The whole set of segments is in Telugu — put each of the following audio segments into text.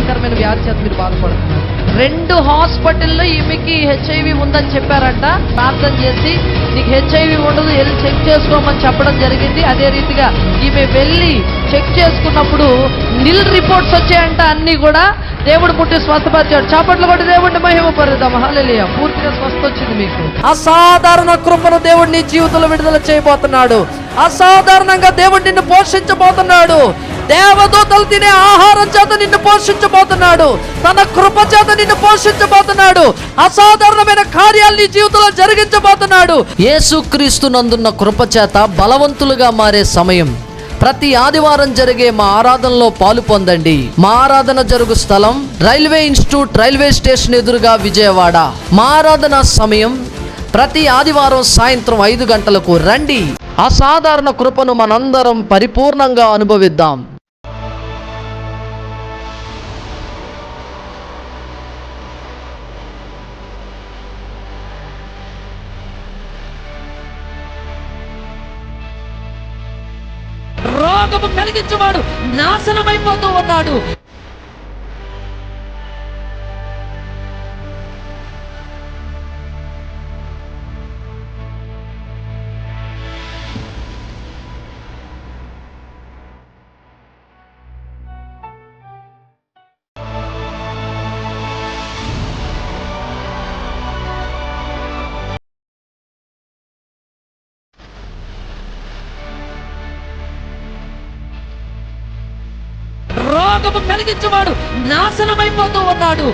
భయంకరమైన వ్యాధి చేత మీరు బాధపడుతున్నారు. 2 హాస్పిటల్లో ఈమెకి HIV ఉందని చెప్పారంట. ప్రార్థన చేసి నీకు HIV ఉండదు, వెళ్ళి చెక్ చేసుకోమని చెప్పడం జరిగింది. అదే రీతిగా ఈమె వెళ్ళి చెక్ చేసుకున్నప్పుడు నిల్ రిపోర్ట్స్ వచ్చాయంట. అన్ని కూడా దేవుడు ముట్టి స్వస్థపరిచాడు. చప్పట్లు కొట్టి దేవుడిని మహిమపరుద్దాం. హల్లెలూయా. పూర్తిగా స్వస్థ వచ్చింది మీకు. అసాధారణ కృపను దేవుడు నీ జీవితంలో విడుదల చేయబోతున్నాడు. అసాధారణంగా దేవుడు నిన్ను పోషించబోతున్నాడు. దేవదూతలు తినే ఆహారం చేత నిన్ను పోషించబోతున్నాడు. తన కృప చేత నిన్ను పోషించబోతున్నాడు. అసాధారణమైన కార్యాలు నీ జీవితంలో జరిగించబోతున్నాడు. యేసుక్రీస్తు నందున్న కృప చేత బలవంతులుగా మారే సమయం. ప్రతి ఆదివారం జరిగే మా ఆరాధనలో పాలు పొందండి. మా ఆరాధన జరుగు స్థలం రైల్వే ఇన్స్టిట్యూట్, రైల్వే స్టేషన్ ఎదురుగా, విజయవాడ. మా ఆరాధన సమయం ప్రతి ఆదివారం సాయంత్రం 5 గంటలకు. రండి. అసాధారణ కృపను మనందరం పరిపూర్ణంగా అనుభవిద్దాం. రోగము కలిగించేవాడు నాశనమైపోతూ ఉన్నాడు. రోగము కలిగించేవాడు నాశనమైపోతూ ఉన్నాడు.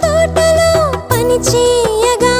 తోటలో పని చేయగా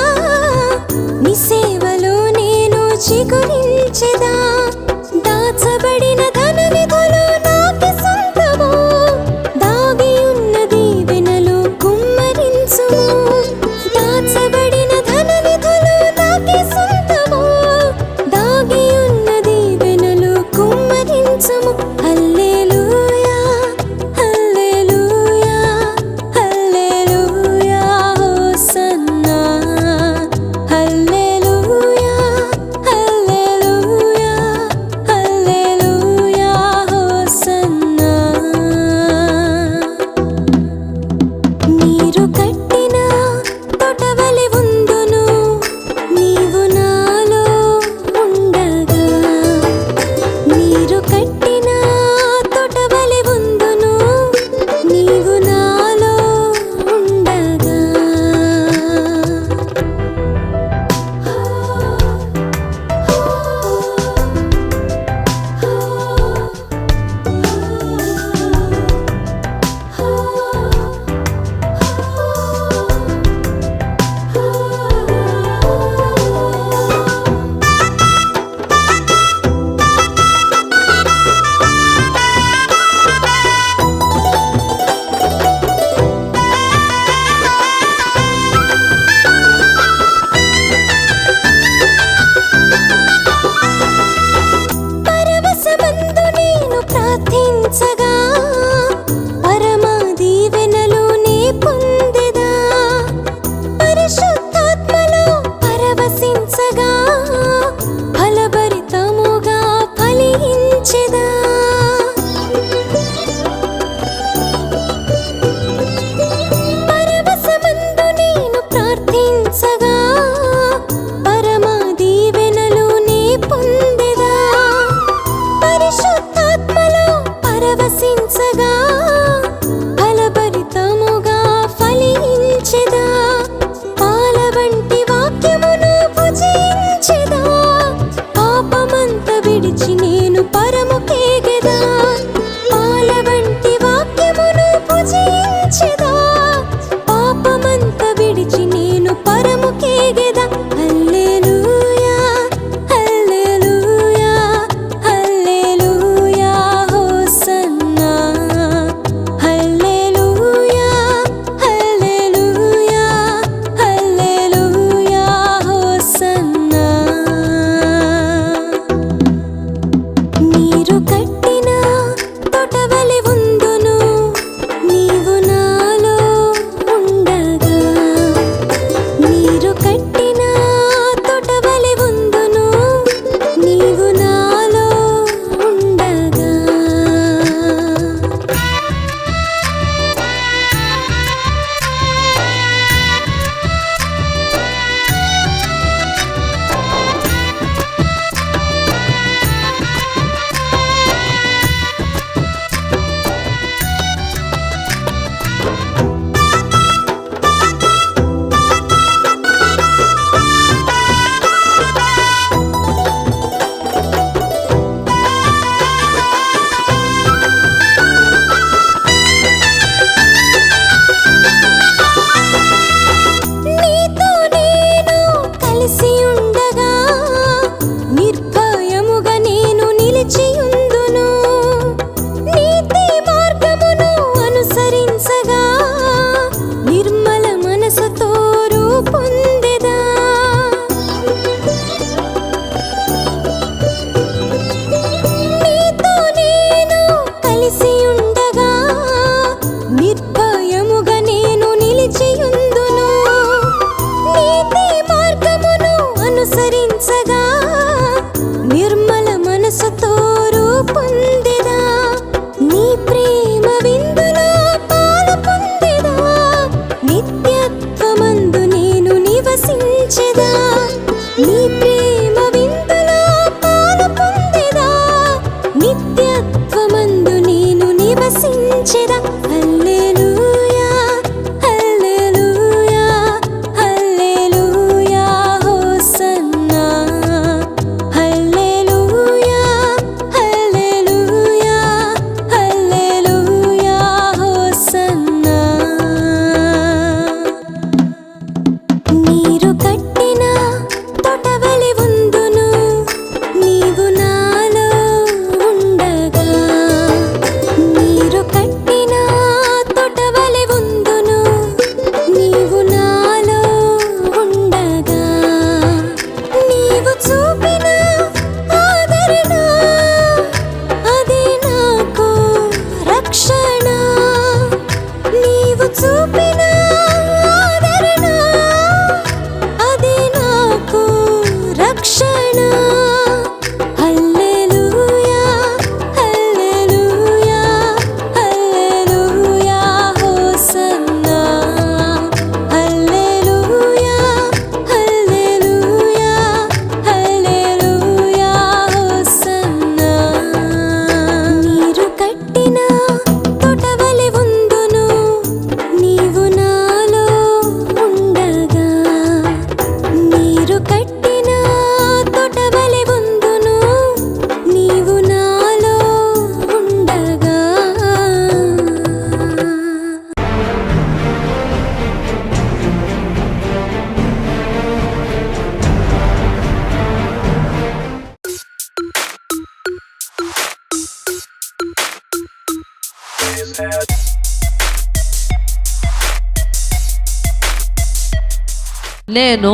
నేను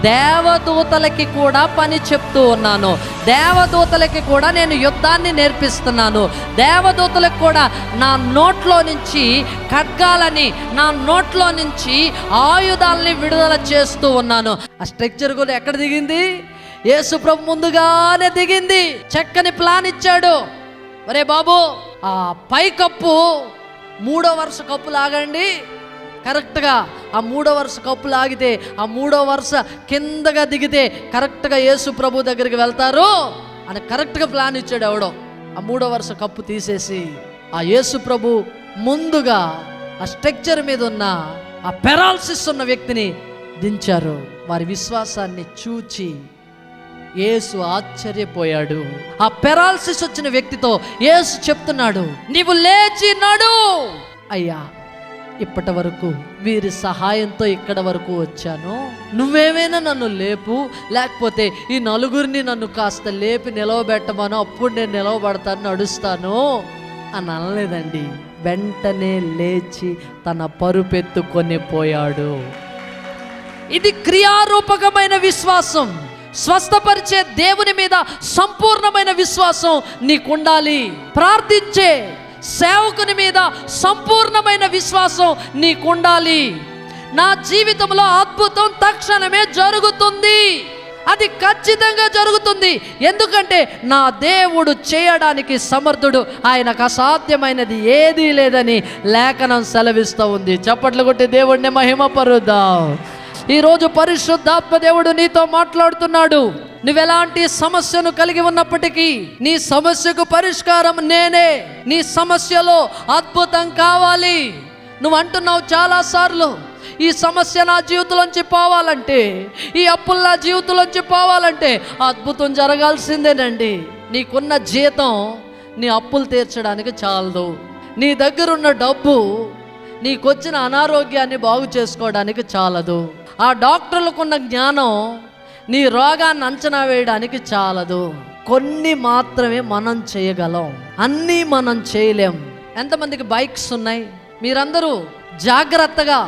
దేవదూతలకి కూడా పని చెప్తూ ఉన్నాను. దేవదూతలకి కూడా నేను యుద్ధాన్ని నేర్పిస్తున్నాను. దేవదూతలకు కూడా నా నోట్లో నుంచి ఖడ్గాలని, నా నోట్లో నుంచి ఆయుధాలని విడుదల చేస్తూ ఉన్నాను. ఆ స్ట్రక్చర్ కూడా ఎక్కడ దిగింది? యేసు ప్రభు ముందుగానే దిగింది. చక్కని ప్లాన్ ఇచ్చాడు. ఒరే బాబు, ఆ పైకప్పు 3వ వరుస కప్పు లాగండి. కరెక్ట్గా ఆ 3వ వరుస కప్పు లాగితే ఆ 3వ వరుస కిందగా దిగితే కరెక్ట్గా యేసు ప్రభు దగ్గరికి వెళ్తారు అని కరెక్ట్గా ప్లాన్ ఇచ్చాడు ఎవడో. ఆ 3వ వరుస కప్పు తీసేసి ఆ యేసు ప్రభు ముందుగా ఆ స్ట్రక్చర్ మీద ఉన్న ఆ పెరాలసిస్ ఉన్న వ్యక్తిని దించారు. వారి విశ్వాసాన్ని చూచి యేసు ఆశ్చర్యపోయాడు. ఆ పెరాలసిస్ వచ్చిన వ్యక్తితో యేసు చెప్తున్నాడు, నీవు లేచి నడు. అయ్యా, ఇప్పటి వరకు వీరి సహాయంతో ఇక్కడ వరకు వచ్చాను, నువ్వేమైనా నన్ను లేపు, లేకపోతే ఈ నలుగురిని నన్ను కాస్త లేపి నిలవబెట్టమను, అప్పుడు నేను నిలవబడతాను, నడుస్తాను అని అనలేదండి. వెంటనే లేచి తన పరుపెత్తుకొని పోయాడు. ఇది క్రియారూపకమైన విశ్వాసం. స్వస్థపరిచే దేవుని మీద సంపూర్ణమైన విశ్వాసం నీకుండాలి. ప్రార్థించే సేవకుని మీద సంపూర్ణమైన విశ్వాసం నీకుండాలి. నా జీవితంలో అద్భుతం తక్షణమే జరుగుతుంది, అది ఖచ్చితంగా జరుగుతుంది. ఎందుకంటే నా దేవుడు చేయడానికి సమర్థుడు, ఆయనకు అసాధ్యమైనది ఏదీ లేదని లేఖనం సెలవిస్తూ ఉంది. చప్పట్లు కొట్టి దేవుడిని మహిమపరుద్దాం. ఈరోజు పరిశుద్ధాత్మ దేవుడు నీతో మాట్లాడుతున్నాడు. నువ్వెలాంటి సమస్యను కలిగి ఉన్నప్పటికీ నీ సమస్యకు పరిష్కారం నేనే. నీ సమస్యలో అద్భుతం కావాలి. నువ్వు అంటున్నావు చాలాసార్లు, ఈ సమస్య నా జీవితంలోంచి పోవాలంటే, ఈ అప్పులు నా జీవితంలోంచి పోవాలంటే అద్భుతం జరగాల్సిందేనండి. నీకున్న జీతం నీ అప్పులు తీర్చడానికి చాలదు. నీ దగ్గరున్న డబ్బు నీకొచ్చిన అనారోగ్యాన్ని బాగు చేసుకోవడానికి చాలదు. ఆ డాక్టర్లకున్న జ్ఞానం నీ రోగాన్ని అంచనా వేయడానికి చాలదు. కొన్ని మాత్రమే మనం చేయగలం, అన్నీ మనం చేయలేం. ఎంతమందికి బైక్స్ ఉన్నాయి? మీరందరూ జాగ్రత్తగా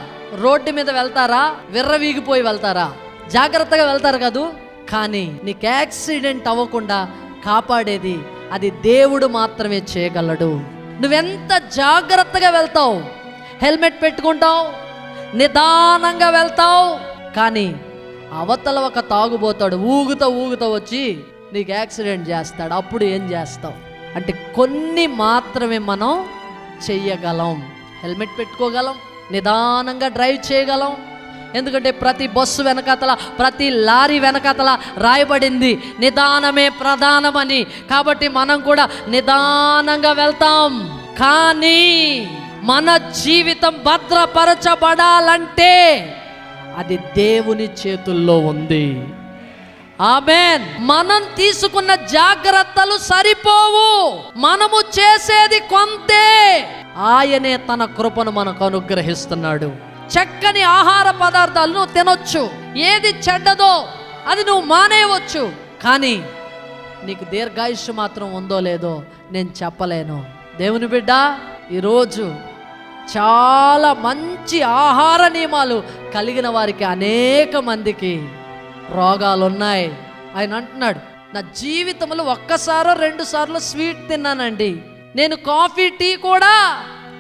రోడ్డు మీద వెళ్తారా? విర్రవీగిపోయి వెళ్తారా? జాగ్రత్తగా వెళ్తారు కదూ. కానీ నీకు యాక్సిడెంట్ అవ్వకుండా కాపాడేది అది దేవుడు మాత్రమే చేయగలడు. నువ్వెంత జాగ్రత్తగా వెళ్తావు, హెల్మెట్ పెట్టుకుంటావు, నిదానంగా వెళ్తావు, కానీ అవతల ఒక తాగుబోతాడు ఊగుతా వచ్చి నీకు యాక్సిడెంట్ చేస్తాడు. అప్పుడు ఏం చేస్తావు? అంటే కొన్ని మాత్రమే మనం చెయ్యగలం. హెల్మెట్ పెట్టుకోగలం, నిదానంగా డ్రైవ్ చేయగలం. ఎందుకంటే ప్రతి బస్సు వెనకాతల, ప్రతి లారీ వెనకాతల రాయబడింది నిదానమే ప్రధానమని. కాబట్టి మనం కూడా నిదానంగా వెళ్తాం. కానీ మన జీవితం భద్రపరచబడాలంటే అది దేవుని చేతుల్లో ఉంది. ఆమేన్. మనం తీసుకున్న జాగ్రత్తలు సరిపోవు, మనము చేసేది కొంతే. ఆయనే తన కృపను మనకు అనుగ్రహిస్తున్నాడు. చక్కని ఆహార పదార్థాలు నువ్వు తినొచ్చు, ఏది చెడ్డదో అది నువ్వు మానేయవచ్చు, కానీ నీకు దీర్ఘాయుష్షు మాత్రం ఉందో లేదో నేను చెప్పలేను. దేవుని బిడ్డ, ఈరోజు చాలా మంచి ఆహార నియమాలు కలిగిన వారికి అనేక మందికి రోగాలు ఉన్నాయి. ఆయన అంటున్నాడు, నా జీవితంలో ఒక్కసారో 2 సార్లు స్వీట్ తిన్నానండి, నేను కాఫీ టీ కూడా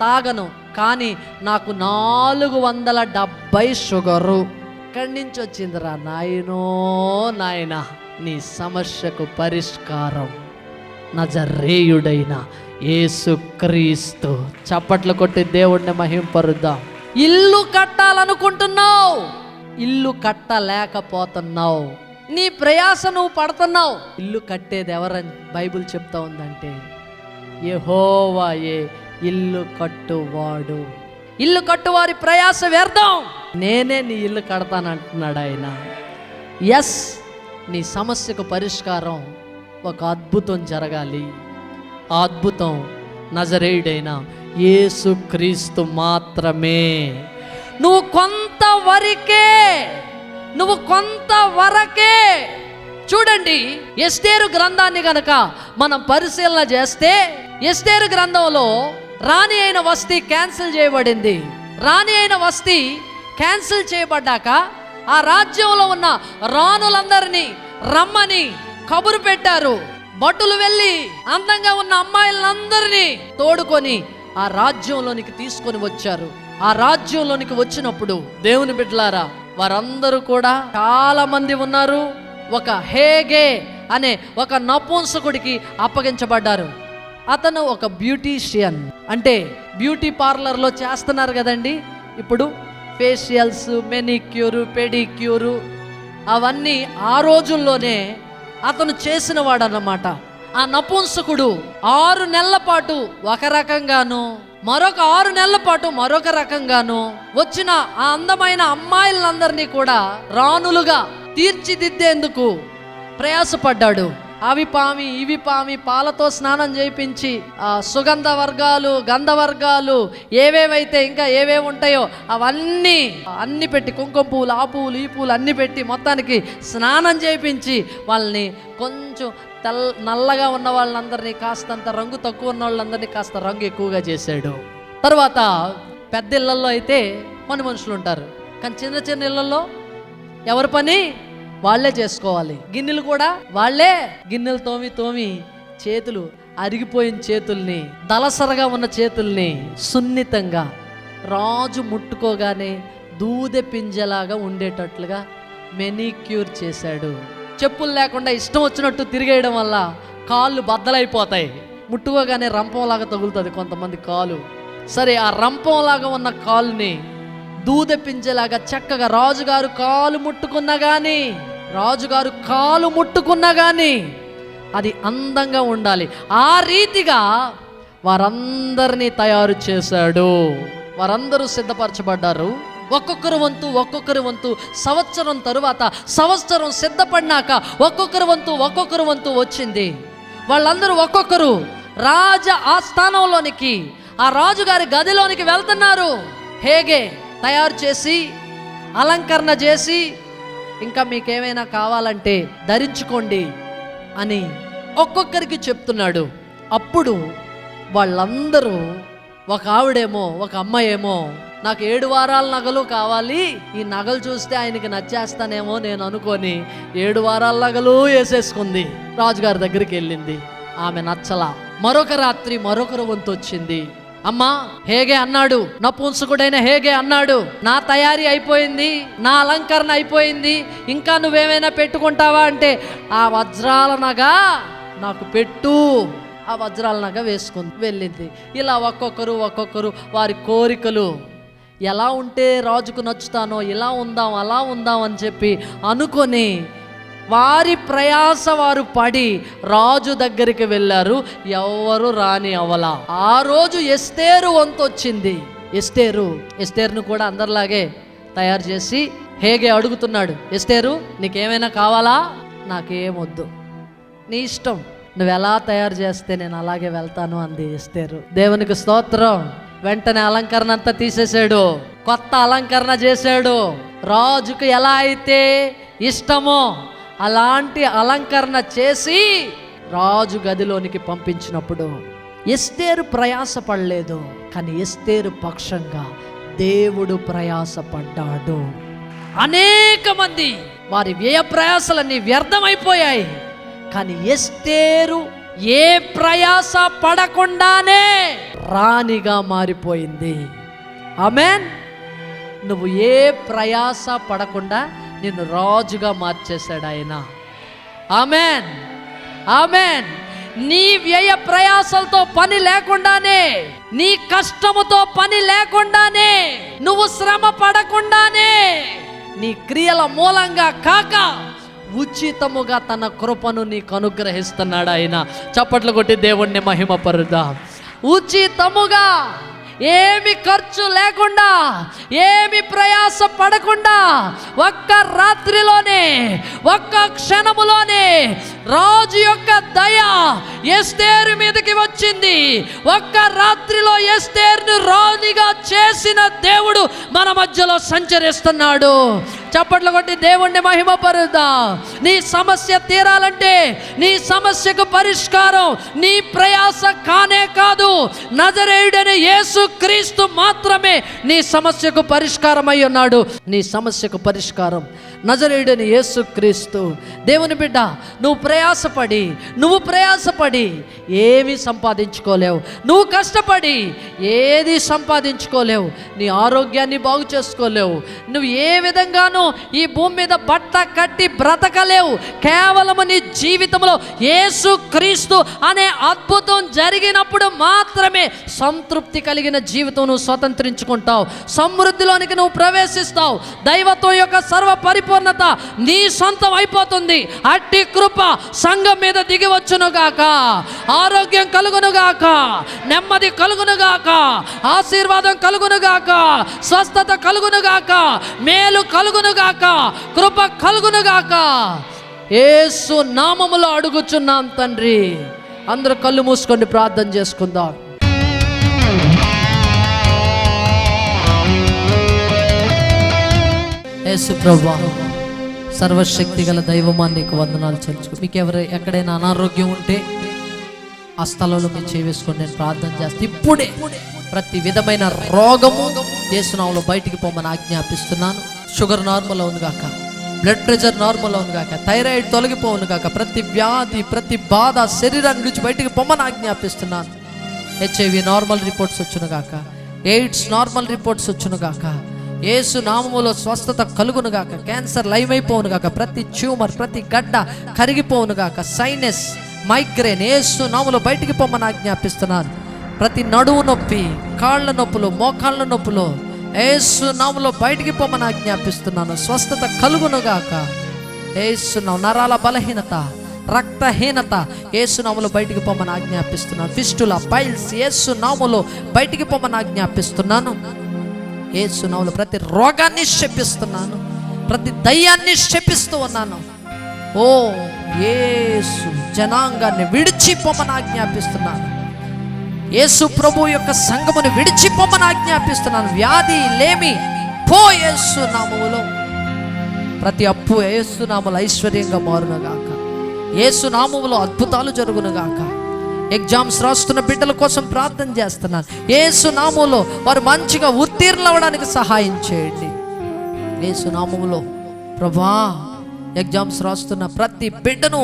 తాగను, కానీ నాకు 470 షుగరు. ఎక్కడి నుంచి వచ్చిందిరా నాయనో నాయన? నీ సమస్యకు పరిష్కారం నజరేయుడైన యేసుక్రీస్తు. చప్పట్లు కొట్టి దేవుణ్ణి మహింపరుద్దాం. ఇల్లు కట్టాలనుకుంటున్నావు, ఇల్లు కట్టలేకపోతున్నావు, నీ ప్రయాస నువ్వు పడుతున్నావు. ఇల్లు కట్టేది ఎవరని బైబిల్ చెప్తా ఉందంటే యెహోవాయే ఇల్లు కట్టువాడు. ఇల్లు కట్టువారి ప్రయాస వ్యర్థం, నేనే నీ ఇల్లు కడతానంటున్నాడు ఆయన. ఎస్, నీ సమస్యకు పరిష్కారం ఒక అద్భుతం జరగాలి. ఆ అద్భుతం నజరేయుడైన యేసుక్రీస్తు మాత్రమే. నువ్వు కొంతవరకే చూడండి. ఎస్తేరు గ్రంథాన్ని గనక మనం పరిశీలన చేస్తే, ఎస్తేరు గ్రంథంలో రాణి అయిన వస్తీ క్యాన్సిల్ చేయబడింది. రాణి అయిన వస్తీ క్యాన్సిల్ చేయబడ్డాక ఆ రాజ్యంలో ఉన్న రాణులందరినీ రమ్మని కబురు పెట్టారు. భటులు వెళ్ళి అందంగా ఉన్న అమ్మాయిలందరినీ తోడుకొని ఆ రాజ్యంలోనికి తీసుకొని వచ్చారు. ఆ రాజ్యంలోనికి వచ్చినప్పుడు దేవుని బిడ్డలారా, వారందరూ కూడా చాలా మంది ఉన్నారు. ఒక హేగే అనే ఒక నపుంసకుడికి అప్పగించబడ్డారు. అతను ఒక బ్యూటీషియన్, అంటే బ్యూటీ పార్లర్లో చేస్తున్నారు కదండి ఇప్పుడు ఫేషియల్స్, మెనిక్యూరు, పెడిక్యూరు, అవన్నీ ఆ రోజుల్లోనే అతను చేసిన వాడు అన్నమాట. ఆ నపుంసకుడు 6 నెలల పాటు ఒక రకంగాను, మరొక 6 నెలల పాటు మరొక రకంగాను వచ్చిన ఆ అందమైన అమ్మాయిలందరినీ కూడా రాణులుగా తీర్చిదిద్దేందుకు ప్రయాసపడ్డాడు. అవి పామి ఇవి పామి పాలతో స్నానం చేయించి సుగంధ వర్గాలు, గంధ వర్గాలు, ఏవేవైతే ఇంకా ఏవేవి ఉంటాయో అవన్నీ పెట్టి, కుంకుమ పువ్వులు, ఆ పువ్వులు, ఈ పువ్వులు అన్ని పెట్టి మొత్తానికి స్నానం చేయించి వాళ్ళని కొంచెం నల్లగా ఉన్న వాళ్ళందరినీ కాస్తంత రంగు తక్కువ ఉన్న వాళ్ళందరినీ కాస్త రంగు ఎక్కువగా చేశాడు. తర్వాత పెద్ద ఇళ్లలో అయితే మనుషులు ఉంటారు, కానీ చిన్న చిన్న ఇళ్లలో ఎవరి పని వాళ్ళే చేసుకోవాలి. గిన్నెలు కూడా వాళ్ళే గిన్నెలు తోమి చేతులు, అరిగిపోయిన చేతుల్ని, దలసరగా ఉన్న చేతుల్ని సున్నితంగా రాజు ముట్టుకోగానే దూదె పింజలాగా ఉండేటట్లుగా మెనిక్యూర్ చేశాడు. చెప్పులు లేకుండా ఇష్టం వచ్చినట్టు తిరిగేయడం వల్ల కాళ్ళు బద్దలైపోతాయి, ముట్టుకోగానే రంపంలాగా తగులుతుంది కొంతమంది కాలు. సరే, ఆ రంపంలాగా ఉన్న కాలుని దూదె పింజలాగా చక్కగా రాజుగారు కాలు ముట్టుకున్నా కానీ అది అందంగా ఉండాలి. ఆ రీతిగా వారందరినీ తయారు చేశాడు. వారందరూ సిద్ధపరచబడ్డారు. ఒక్కొక్కరు వంతు సంవత్సరం తరువాత సంవత్సరం సిద్ధపడినాక ఒక్కొక్కరు వంతు వచ్చింది. వాళ్ళందరూ ఒక్కొక్కరు రాజ ఆస్థానంలోనికి, ఆ రాజుగారి గదిలోనికి వెళ్తున్నారు. హేగే తయారు చేసి, అలంకరణ చేసి, ఇంకా మీకేమైనా కావాలంటే ధరించుకోండి అని ఒక్కొక్కరికి చెప్తున్నాడు. అప్పుడు వాళ్ళందరూ, ఒక ఆవిడేమో, ఒక అమ్మాయేమో, నాకు 7 వారాల నగలు కావాలి, ఈ నగలు చూస్తే ఆయనకి నచ్చేస్తానేమో నేను అనుకొని 7 వారాల నగలు వేసేసుకుంది. రాజుగారి దగ్గరికి వెళ్ళింది, ఆమె నచ్చలా. మరొక రాత్రి మరొకరు వంతు వచ్చింది. అమ్మా, హేగే అన్నాడు, నపుంసకుడైన హేగే అన్నాడు, నా తయారీ అయిపోయింది, నా అలంకరణ అయిపోయింది, ఇంకా నువ్వేమైనా పెట్టుకుంటావా అంటే ఆ వజ్రాల నగ నాకు పెట్టు. ఆ వజ్రాల నగ వేసుకుంది, వెళ్ళింది. ఇలా ఒక్కొక్కరు వారి కోరికలు, ఎలా ఉంటే రాజుకు నచ్చుతానో, ఇలా ఉందాం అలా ఉందాం అని చెప్పి అనుకొని వారి ప్రయాస వారు పడి రాజు దగ్గరికి వెళ్ళారు, ఎవరు రాని అవలా. ఆ రోజు ఎస్తేరు వంతు వచ్చింది. ఎస్తేరును కూడా అందరిలాగే తయారు చేసి హేగే అడుగుతున్నాడు, ఎస్తేరు నీకేమైనా కావాలా? నాకేమొద్దు, నీ ఇష్టం, నువ్వు ఎలా తయారు చేస్తే నేను అలాగే వెళ్తాను అంది ఎస్తేరు. దేవునికి స్తోత్రం. వెంటనే అలంకరణ అంతా తీసేశాడు, కొత్త అలంకరణ చేశాడు. రాజుకు ఎలా అయితే ఇష్టమో అలాంటి అలంకరణ చేసి రాజు గదిలోనికి పంపించినప్పుడు ఎస్తేరు ప్రయాసపడలేదు, కానీ ఎస్తేరు పక్షంగా దేవుడు ప్రయాసపడ్డాడు. అనేక మంది వారి వ్యయ ప్రయాసలన్నీ వ్యర్థమైపోయాయి, కానీ ఎస్తేరు ఏ ప్రయాస పడకుండానే రాణిగా మారిపోయింది. ఆమేన్. నువ్వు ఏ ప్రయాస పడకుండా నిన్ను రాజుగా మార్చేశాడు ఆయన. ఆమేన్, ఆమేన్. నీ వ్యయ ప్రయాసలతో పని లేకుండానే, నీ కష్టముతో పని లేకుండానే, నువ్వు శ్రమ పడకుండానే, నీ క్రియల మూలంగా కాక ఉచితముగా తన కృపను నీకు అనుగ్రహిస్తున్నాడు ఆయన. చప్పట్లు కొట్టి దేవుణ్ణి మహిమపరుద్దాం. ఉచితముగా, ఏమి ఖర్చు లేకుండా, ఏమి ప్రయాస పడకుండా, ఒక్క రాత్రిలోనే, ఒక్క క్షణములోనే రాజు యొక్క దయ ఎస్తేరు మీదకి వచ్చింది. ఒక్క రాత్రిలో ఎస్తేరును రాణిగా చేసిన దేవుడు మన మధ్యలో సంచరిస్తున్నాడు. చప్పట్లు కొట్టి దేవుణ్ణి మహిమపరుద్దాం. నీ సమస్య తీరాలంటే, నీ సమస్యకు పరిష్కారం నీ ప్రయాస కానే కాదు, నజరేయుడైన యేసు క్రీస్తు మాత్రమే నీ సమస్యకు పరిష్కారం అయి ఉన్నాడు. నీ సమస్యకు పరిష్కారం నజరేయుడైన యేసు క్రీస్తు. దేవుని బిడ్డ, నువ్వు ప్రయాసపడి ఏమీ సంపాదించుకోలేవు, నువ్వు కష్టపడి ఏది సంపాదించుకోలేవు, నీ ఆరోగ్యాన్ని బాగు చేసుకోలేవు, నువ్వు ఏ విధంగానూ ఈ భూమి మీద బట్ట కట్టి బ్రతకలేవు. కేవలం నీ జీవితంలో యేసు క్రీస్తు అనే అద్భుతం జరిగినప్పుడు మాత్రమే సంతృప్తి కలిగిన జీవితం నువ్వు స్వతంత్రించుకుంటావు, సమృద్ధిలోనికి నువ్వు ప్రవేశిస్తావు, దైవత్వం యొక్క సర్వ పరిపూర్ణత నీ సొంతం అయిపోతుంది. అట్టి కృప సంఘం మీద దిగి వచ్చునుగాక, ఆరోగ్యం కలుగునుగాక, నెమ్మది కలుగునుగాక, ఆశీర్వాదం కలుగునుగాక, స్వస్థత కలుగునుగాక, మేలు కలుగునుగాక, కృప కలుగునుగాక. యేసు నామములో అడుగుచున్నాం తండ్రి. అందరూ కళ్ళు మూసుకొని ప్రార్థన చేసుకుందాం. యేసు ప్రభువా, సర్వశక్తి గల దైవమా, నీకు వందనాలు చెల్లించుకో. మీకు ఎక్కడైనా అనారోగ్యం ఉంటే ఆ స్థలంలో మీరు చేవేసుకొని నేను ప్రార్థన చేస్తే ఇప్పుడే ప్రతి విధమైన రోగము యేసు నామములో బయటికి పోమని ఆజ్ఞాపిస్తున్నాను. షుగర్ నార్మల్ అవును గాక, బ్లడ్ ప్రెషర్ నార్మల్ అవును గాక, థైరాయిడ్ తొలగిపోవును గాక, ప్రతి వ్యాధి ప్రతి బాధ శరీరాన్ని నుంచి బయటికి పొమ్మని ఆజ్ఞాపిస్తున్నాను. హెచ్ఐవి నార్మల్ రిపోర్ట్స్ వచ్చును గాక, ఎయిడ్స్ నార్మల్ రిపోర్ట్స్ వచ్చును గాక, యేసు నామములో స్వస్థత కలుగును గాక, క్యాన్సర్ లైవ్ అయిపోవును గాక, ప్రతి ట్యూమర్ ప్రతి గడ్డ కరిగిపోవును గాక, సైనస్ మైగ్రేన్ యేసు నామములో బయటికి పొమ్మని ఆజ్ఞాపిస్తున్నాను. ప్రతి నడువు నొప్పి, కాళ్ళ నొప్పులు, మోకాళ్ళ నొప్పులు యేసు నామములో బయటికి పొమ్మని ఆజ్ఞాపిస్తున్నాను. స్వస్థత కలుగును గాక. యేసు నామములో నరాల బలహీనత, రక్తహీనత యేసు నామములో బయటికి పొమ్మని ఆజ్ఞాపిస్తున్నాను. ఫిస్టులా, పైల్స్ యేసు నామములో బయటికి పొమ్మని ఆజ్ఞాపిస్తున్నాను. యేసు నామములో ప్రతి రోగాన్ని శపిస్తున్నాను, ప్రతి దయ్యాన్ని శపిస్తూ ఉన్నాను. ఓ యేసు జనాంగాన్ని విడిచిపోమని ఆజ్ఞాపిస్తున్నాను. యేసు ప్రభు యొక్క సంఘమును విడిచిపోమని ఆజ్ఞాపిస్తున్నాను. వ్యాధి లేమి పో యేసు నామములో. ప్రతి అప్పు యేసు నామములో ఐశ్వర్యంగా మారునుగాక, యేసు నామములో అద్భుతాలు జరుగునుగాక. ఎగ్జామ్స్ రాస్తున్న బిడ్డల కోసం ప్రార్థన చేస్తున్నాను. యేసు నామములో వారు మంచిగా ఉత్తీర్ణులు అవ్వడానికి సహాయం చేయండి. యేసు నామములో ప్రభా, ఎగ్జామ్స్ రాస్తున్న ప్రతి బిడ్డను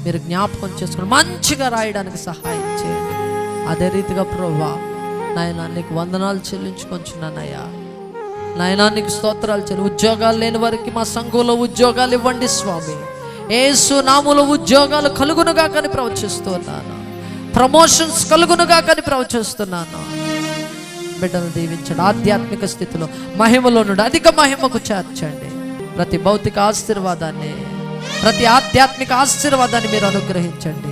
మీరు జ్ఞాపకం చేసుకుని మంచిగా రాయడానికి సహాయం చేయండి. అదే రీతిగా ప్రభా, నాయనా నీకు వందనాలు చెల్లించుకొంచున్నానయ్యా. నాయనా నీకు స్తోత్రాలు చెల్లి. ఉద్యోగాలు లేని వారికి మా సంఘంలో ఉద్యోగాలు ఇవ్వండి స్వామి. యేసు నామములో ఉద్యోగాలు కలుగునుగా కానీ ప్రవచిస్తున్నాను, ప్రమోషన్స్ కలుగునుగా కానీ ప్రవచిస్తున్నాను. బిడ్డను దీవించండి, ఆధ్యాత్మిక స్థితిలో మహిమలో నుండి అధిక మహిమకు చేర్చండి. ప్రతి భౌతిక ఆశీర్వాదాన్ని ప్రతి ఆధ్యాత్మిక ఆశీర్వాదాన్ని మీరు అనుగ్రహించండి.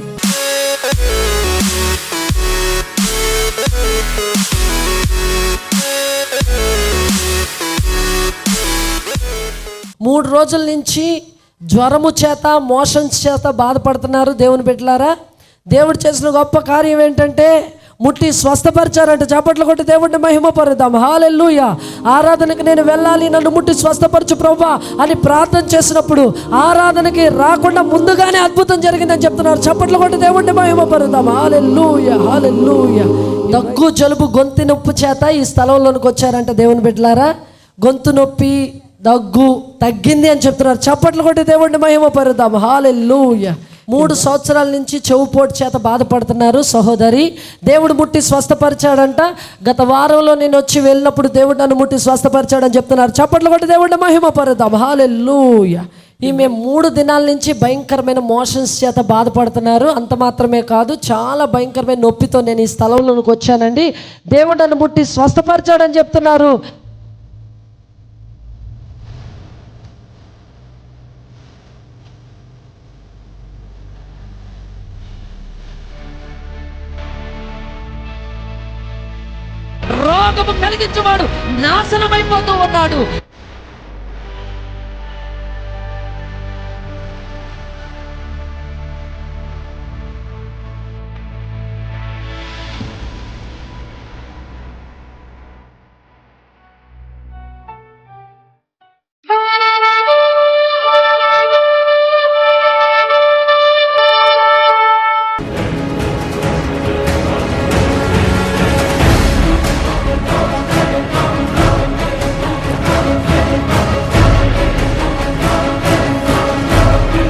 మూడు రోజుల నుంచి జ్వరము చేత మోషన్స్ చేత బాధపడుతున్నారు దేవుని బిడ్డలారా. దేవుడు చేసిన గొప్ప కార్యం ఏంటంటే ముట్టి స్వస్థపరిచారంట. చప్పట్లు కొట్టి దేవుడిని మహిమపరుద్దాం. హల్లెలూయా. ఆరాధనకి నేను వెళ్ళాలి, నన్ను ముట్టి స్వస్థపరచు ప్రభువా అని ప్రార్థన చేసినప్పుడు ఆరాధనకి రాకుండా ముందుగానే అద్భుతం జరిగిందని చెప్తున్నారు. చప్పట్లు కొట్టి దేవుడిని మహిమపరుద్దాం. హల్లెలూయా, హల్లెలూయా. దగ్గు, జలుబు, గొంతు నొప్పి చేత ఈ స్థలంలోనికి వచ్చారంట దేవుని బిడ్డలారా. గొంతు నొప్పి, దగ్గు తగ్గింది అని చెప్తున్నారు. చప్పట్లు కొట్టి దేవుడిని మహిమపరుద్దాం. హల్లెలూయా. 3 సంవత్సరాల నుంచి చెవుపోటు చేత బాధపడుతున్నారు సహోదరి. దేవుడు ముట్టి స్వస్థపరిచాడంట. గత వారంలో నేను వచ్చి వెళ్ళినప్పుడు దేవుడు నన్ను ముట్టి స్వస్థపరిచాడని చెప్తున్నారు. చప్పట్లు కొట్టి దేవుడిని మహిమపరుద్దాం. హల్లెలూయా. ఈమె 3 దినాల నుంచి భయంకరమైన మోషన్స్ చేత బాధపడుతున్నారు. అంత మాత్రమే కాదు, చాలా భయంకరమైన నొప్పితో నేను ఈ స్థలంలోనికి వచ్చానండి. దేవుడు నన్ను ముట్టి స్వస్థపరిచాడని చెప్తున్నారు. రోగము కలిగించేవాడు నాశనమైపోతూ ఉన్నాడు.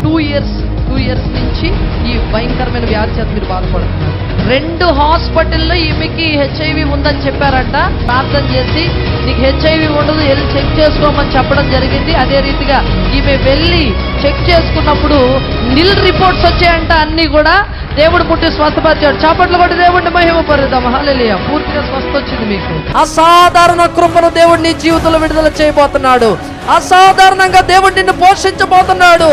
టూ ఇయర్స్ నుంచి ఈ భయంకరమైన వ్యాధి చేత మీరు బాధపడుతున్నారు. 2 హాస్పిటల్లో ఈమెకి హెచ్ఐవి ఉందని చెప్పారంట. ప్రార్థన చేసి నీకు హెచ్ఐవి ఉండదు, వెళ్ళి చెక్ చేసుకోమని చెప్పడం జరిగింది. అదే రీతిగా ఈమె వెళ్ళి చెక్ చేసుకున్నప్పుడు నిల్ రిపోర్ట్స్ వచ్చాయంట. అన్ని కూడా దేవుడు ముట్టి స్వస్థపరిచాడు. చప్పట్లు కొట్టి దేవుడిని మహిమపరుద్దాం. హల్లెలూయా. పూర్తిగా స్వస్థ వచ్చింది మీకు. అసాధారణ కృపను దేవుడు నీ జీవితంలో విడుదల చేయబోతున్నాడు. అసాధారణంగా దేవుడు నిన్ను పోషించబోతున్నాడు.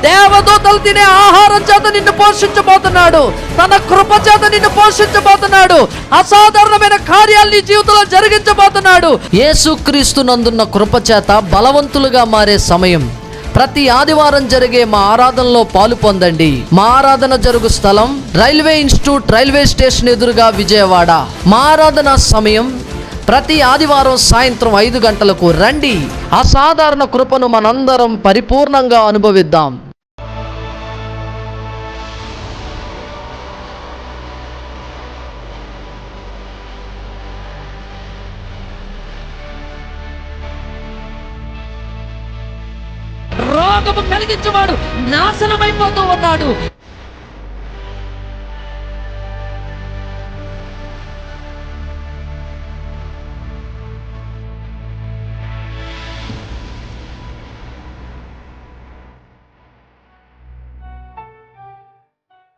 దేవదూతలు తినే ఆహారం చేత నిన్ను పోషించబోతున్నాడు. తన కృప చేత నిన్ను పోషించబోతున్నాడు. అసాధారణమైన కార్యాలు నీ జీవితంలో జరిగించబోతున్నాడు. యేసుక్రీస్తునందున్న కృప చేత బలవంతులుగా మారే సమయం. ప్రతి ఆదివారం జరిగే మా ఆరాధనలో పాలు పొందండి. మా ఆరాధన జరుగు స్థలం రైల్వే ఇన్స్టిట్యూట్, రైల్వే స్టేషన్ ఎదురుగా, విజయవాడ. మా ఆరాధన సమయం ప్రతి ఆదివారం సాయంత్రం 5 గంటలకు. రండి. అసాధారణ కృపను మనందరం పరిపూర్ణంగా అనుభవిద్దాం. రోగము కలిగించేవాడు నాశనమైపోతూ ఉన్నాడు.